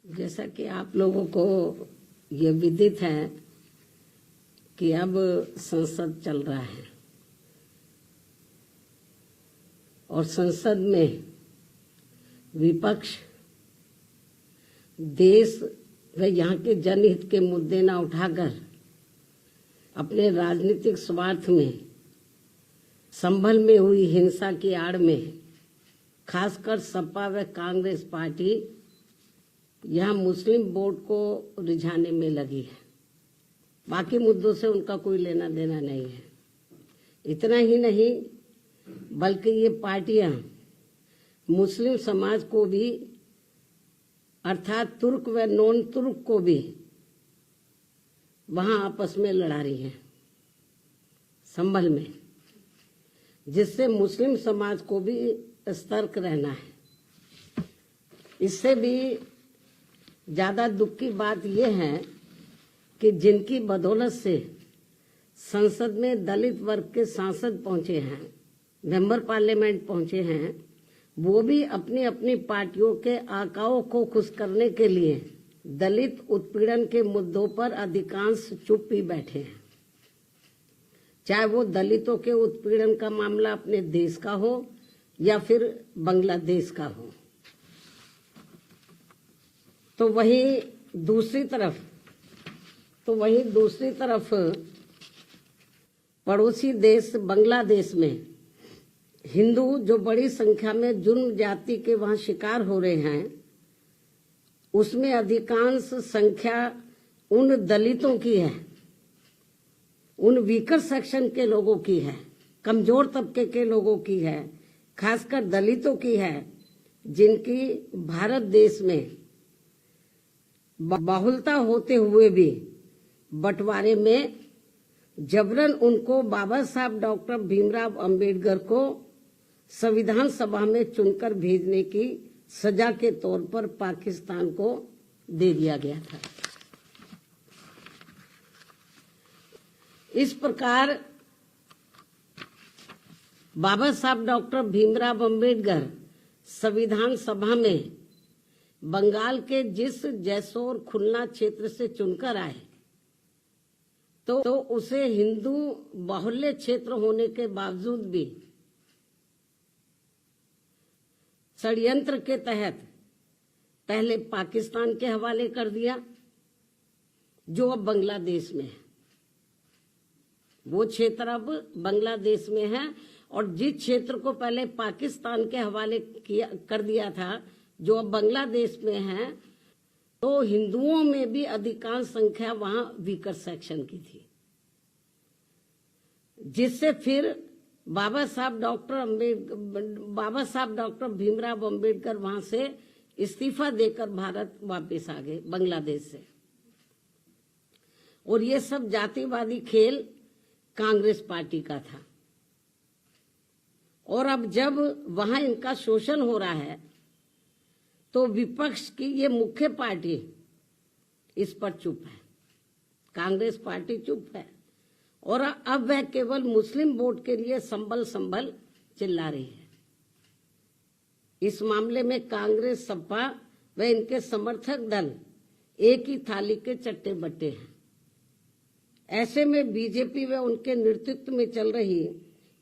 जैसा कि आप लोगों को ये विदित है कि अब संसद चल रहा है और संसद में विपक्ष देश व यहाँ के जनहित के मुद्दे न उठाकर अपने राजनीतिक स्वार्थ में संभल में हुई हिंसा की आड़ में खासकर सपा व कांग्रेस पार्टी यहाँ मुस्लिम वोट को रिझाने में लगी है। बाकी मुद्दों से उनका कोई लेना देना नहीं है। इतना ही नहीं बल्कि ये पार्टियां मुस्लिम समाज को भी अर्थात तुर्क व नॉन तुर्क को भी वहां आपस में लड़ा रही हैं संभल में, जिससे मुस्लिम समाज को भी सतर्क रहना है। इससे भी ज्यादा दुख की बात यह है कि जिनकी बदौलत से संसद में दलित वर्ग के सांसद पहुंचे हैं, मेंबर पार्लियामेंट पहुंचे हैं, वो भी अपनी अपनी पार्टियों के आकाओं को खुश करने के लिए दलित उत्पीड़न के मुद्दों पर अधिकांश चुप ही बैठे हैं। चाहे वो दलितों के उत्पीड़न का मामला अपने देश का हो या फिर बांग्लादेश का हो। तो वहीं दूसरी तरफ पड़ोसी देश बांग्लादेश में हिंदू जो बड़ी संख्या में जुर्म जाति के वहां शिकार हो रहे हैं, उसमें अधिकांश संख्या उन दलितों की है, उन वीकर सेक्शन के लोगों की है, कमजोर तबके के लोगों की है, खासकर दलितों की है, जिनकी भारत देश में बहुलता होते हुए भी बंटवारे में जबरन उनको बाबा साहब डॉक्टर भीमराव अंबेडकर को संविधान सभा में चुनकर भेजने की सजा के तौर पर पाकिस्तान को दे दिया गया था। इस प्रकार बाबा साहब डॉक्टर भीमराव अंबेडकर संविधान सभा में बंगाल के जिस जैसोर खुलना क्षेत्र से चुनकर आए, तो उसे हिंदू बाहुल्य क्षेत्र होने के बावजूद भी षड्यंत्र के तहत पहले पाकिस्तान के हवाले कर दिया, जो अब बांग्लादेश में है। वो क्षेत्र अब बांग्लादेश में है और जिस क्षेत्र को पहले पाकिस्तान के हवाले कर दिया था, जो अब बांग्लादेश में है, तो हिंदुओं में भी अधिकांश संख्या वहां वीकर सेक्शन की थी, जिससे फिर बाबा साहब डॉक्टर भीमराव अंबेडकर वहां से इस्तीफा देकर भारत वापस आ गए बांग्लादेश से। और ये सब जातिवादी खेल कांग्रेस पार्टी का था। और अब जब वहां इनका शोषण हो रहा है, तो विपक्ष की ये मुख्य पार्टी इस पर चुप है, कांग्रेस पार्टी चुप है। और अब वह केवल मुस्लिम वोट के लिए संभल चिल्ला रही है। इस मामले में कांग्रेस, सपा व इनके समर्थक दल एक ही थाली के चट्टे बट्टे हैं। ऐसे में बीजेपी व उनके नेतृत्व में चल रही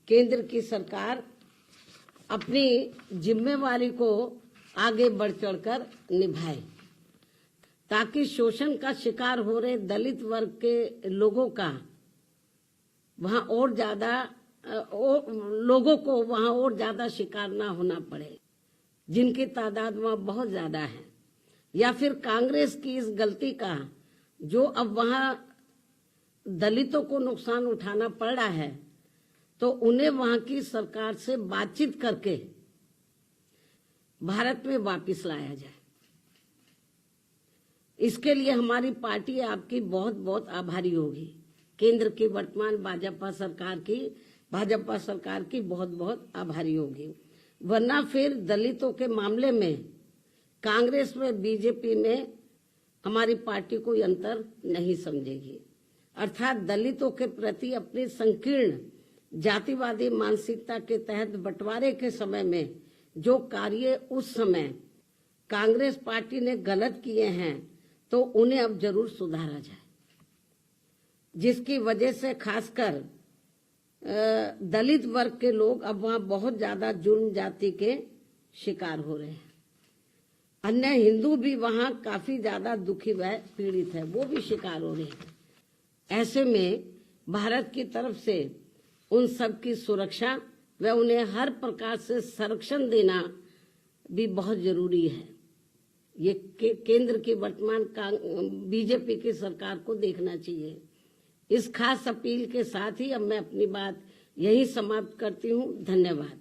केंद्र की सरकार अपनी जिम्मेवारी को आगे बढ़ चढ़कर निभाए, ताकि शोषण का शिकार हो रहे दलित वर्ग के लोगों का वहां और ज्यादा शिकार ना होना पड़े, जिनकी तादाद वहां बहुत ज्यादा है। या फिर कांग्रेस की इस गलती का, जो अब वहां दलितों को नुकसान उठाना पड़ रहा है, तो उन्हें वहां की सरकार से बातचीत करके भारत में वापस लाया जाए। इसके लिए हमारी पार्टी आपकी बहुत बहुत आभारी होगी। केंद्र की वर्तमान भाजपा सरकार की बहुत बहुत आभारी होगी। वरना फिर दलितों के मामले में कांग्रेस में बीजेपी में हमारी पार्टी कोई अंतर नहीं समझेगी। अर्थात दलितों के प्रति अपनी संकीर्ण जातिवादी मानसिकता के तहत बंटवारे के समय में जो कार्य उस समय कांग्रेस पार्टी ने गलत किए हैं तो उन्हें अब जरूर सुधारा जाए, जिसकी वजह से खासकर दलित वर्ग के लोग अब वहां बहुत ज्यादा जुर्म जाति के शिकार हो रहे हैं। अन्य हिंदू भी वहां काफी ज्यादा दुखी व पीड़ित है, वो भी शिकार हो रहे हैं। ऐसे में भारत की तरफ से उन सब की सुरक्षा व उन्हें हर प्रकार से संरक्षण देना भी बहुत जरूरी है। ये केंद्र की वर्तमान बीजेपी की सरकार को देखना चाहिए। इस खास अपील के साथ ही अब मैं अपनी बात यही समाप्त करती हूँ। धन्यवाद।